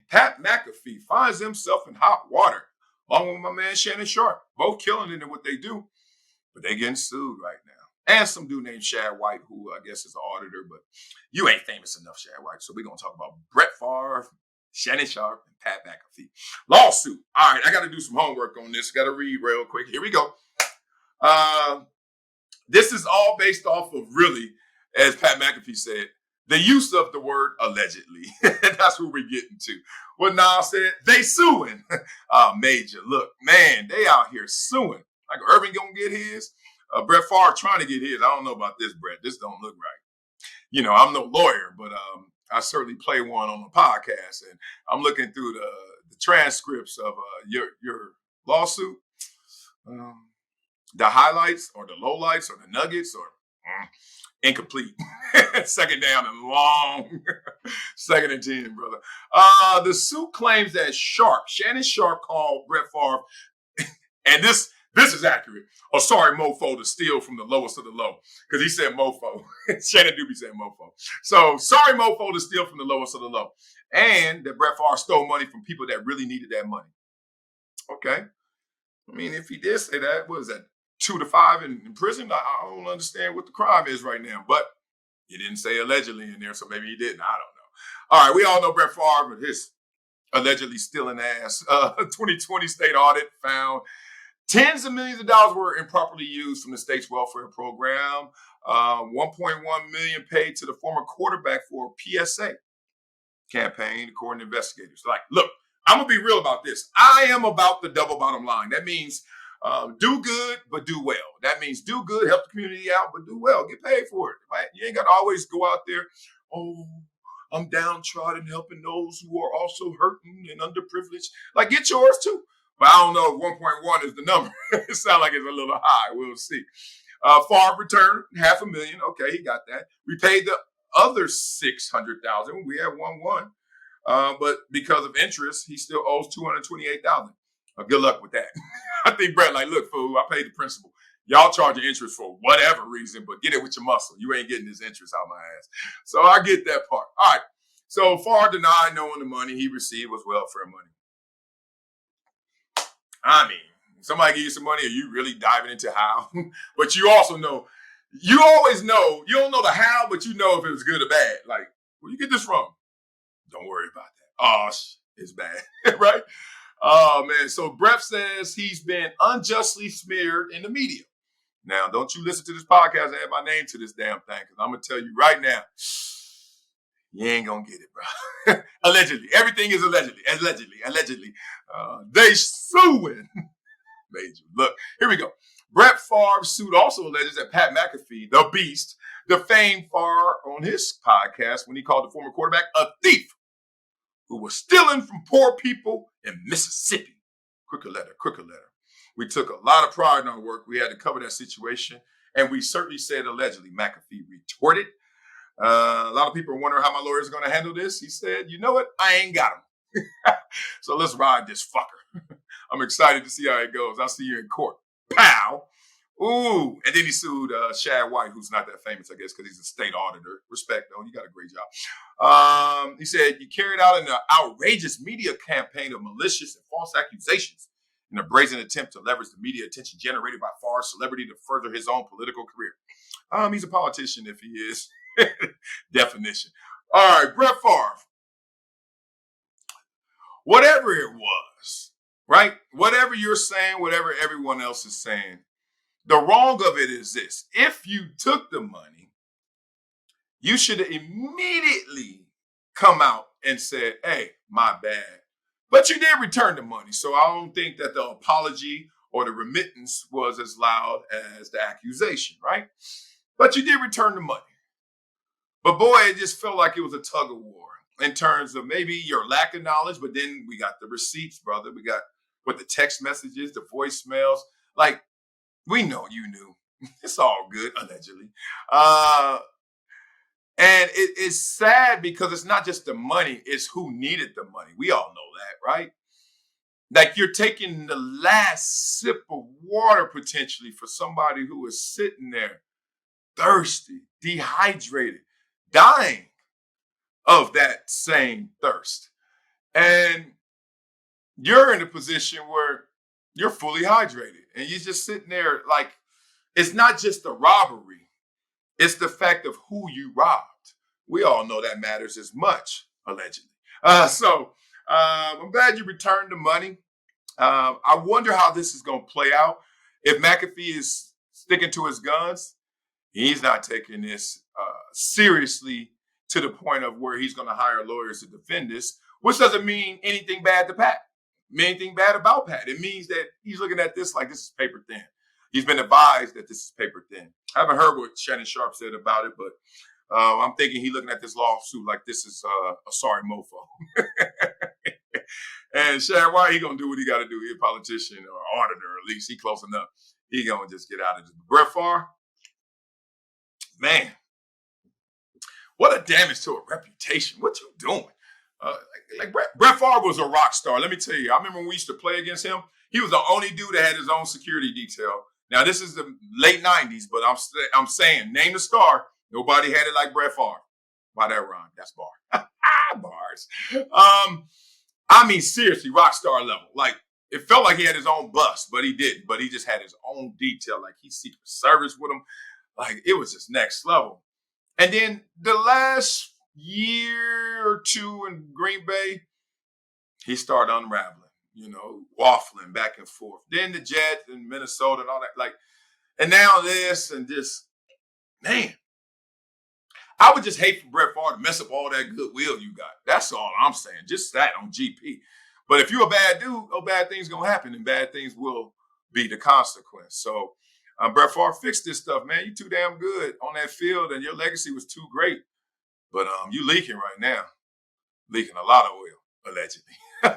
Pat McAfee finds himself in hot water, along with my man Shannon Sharpe, both killing it in what they do, but they getting sued right now. And some dude named Shad White, who I guess is an auditor, but you ain't famous enough, Shad White. So we're going to talk about Brett Favre, Shannon Sharpe, and Pat McAfee. Lawsuit. All right, I got to do some homework on this. Got to read real quick. Here we go. This is all based off of really, as Pat McAfee said, the use of the word allegedly. That's what we're getting to. What Nas said, they suing. Major, look, man, they out here suing. Like Irvin gonna get his. Brett Favre trying to get his. I don't know about this, Brett. This don't look right. You know, I'm no lawyer, but I certainly play one on the podcast, and I'm looking through the transcripts of your lawsuit. The highlights or the lowlights or the nuggets or incomplete. Second down and long. 2nd and 10, brother. The suit claims that Shannon Sharpe called Brett Favre, and this is accurate, a sorry mofo to steal from the lowest of the low. Because he said mofo. Shannon Doobie said mofo. So sorry mofo to steal from the lowest of the low. And that Brett Favre stole money from people that really needed that money. Okay. I mean, if he did say that, what is that? 2 to 5 in prison? I don't understand what the crime is right now. But he didn't say allegedly in there, so maybe he didn't. I don't know. All right, we all know Brett Favre, but his allegedly stealing ass. 2020 state audit found tens of millions of dollars were improperly used from the state's welfare program. 1.1 million paid to the former quarterback for a PSA campaign, according to investigators. Like, look, I'm going to be real about this. I am about the double bottom line. That means do good, but do well. That means do good, help the community out, but do well. Get paid for it. Right? You ain't got to always go out there, oh, I'm downtrodden, helping those who are also hurting and underprivileged. Like, get yours too. But I don't know if 1.1 is the number. It sounds like it's a little high. We'll see. Favre returned $500,000. Okay, he got that. We paid the other $600,000. We had 1.1. But because of interest, he still owes $228,000. Good luck with that. I think Brett like, look, fool, I paid the principal. Y'all charging interest for whatever reason, but get it with your muscle. You ain't getting this interest out my ass. So I get that part. All right. So Favre denied knowing the money he received was welfare money. I mean, somebody give you some money, are you really diving into how? But you also know, you always know, you don't know the how, but you know if it was good or bad. Like, where you get this from? Don't worry about that. Oh, it's bad, right? Oh, man. So Brett says he's been unjustly smeared in the media. Now, don't you listen to this podcast and add my name to this damn thing, because I'm going to tell you right now, you ain't going to get it, bro. Allegedly. Everything is allegedly. They suing. Major. Look, here we go. Brett Favre's suit also alleges that Pat McAfee, the beast, defamed Favre on his podcast when he called the former quarterback a thief who was stealing from poor people in Mississippi. Quicker letter. We took a lot of pride in our work. We had to cover that situation. And we certainly said allegedly. McAfee retorted. A lot of people are wondering how my lawyers are going to handle this. He said, you know what? I ain't got him. So let's ride this fucker. I'm excited to see how it goes. I'll see you in court. Pow. Ooh. And then he sued Shad White, who's not that famous, I guess, because he's a state auditor. Respect, though. You got a great job. He said, you carried out an outrageous media campaign of malicious and false accusations in a brazen attempt to leverage the media attention generated by Favre's celebrity to further his own political career. He's a politician if he is. Definition. All right, Brett Favre. Whatever it was, right? Whatever you're saying, whatever everyone else is saying, the wrong of it is this. If you took the money, you should immediately come out and said, hey, my bad. But you did return the money. So I don't think that the apology or the remittance was as loud as the accusation, right? But you did return the money. But boy, it just felt like it was a tug of war in terms of maybe your lack of knowledge. But then we got the receipts, brother. We got what the text messages, the voicemails. Like, we know you knew. It's all good, allegedly. And it's sad because it's not just the money, it's who needed the money. We all know that, right? Like you're taking the last sip of water potentially for somebody who is sitting there thirsty, dehydrated, dying of that same thirst. And you're in a position where you're fully hydrated and you're just sitting there like it's not just the robbery, it's the fact of who you robbed. We all know that matters as much, allegedly. I'm glad you returned the money. I wonder how this is going to play out. If McAfee is sticking to his guns, he's not taking this seriously to the point of where he's going to hire lawyers to defend this, which doesn't mean anything bad to Pat, anything bad about Pat. It means that he's looking at this like this is paper thin. He's been advised that this is paper thin. I haven't heard what Shannon Sharpe said about it, but I'm thinking he's looking at this lawsuit like this is a sorry mofo. And Shannon, why he gonna do what he got to do? He's a politician or auditor, at least he close enough. He gonna just get out of this. Brett Favre, man, what a damage to a reputation. What you doing? Like Brett Favre was a rock star. Let me tell you, I remember when we used to play against him. He was the only dude that had his own security detail. Now this is the late '90s, but I'm saying, name the star. Nobody had it like Brett Favre. Why that rhyme? That's bar. Bars. I mean, seriously, rock star level. Like it felt like he had his own bus, but he didn't. But he just had his own detail. Like he Secret Service with him. Like it was just next level. And then the last year or two in Green Bay, he started unraveling, waffling back and forth. Then the Jets and Minnesota and all that. Like, and now this and just, man, I would just hate for Brett Favre to mess up all that goodwill you got. That's all I'm saying. Just that on GP. But if you're a bad dude, bad things going to happen and bad things will be the consequence. So, Brett Favre, fix this stuff, man. You too damn good on that field and your legacy was too great. But you leaking right now. Leaking a lot of oil, allegedly.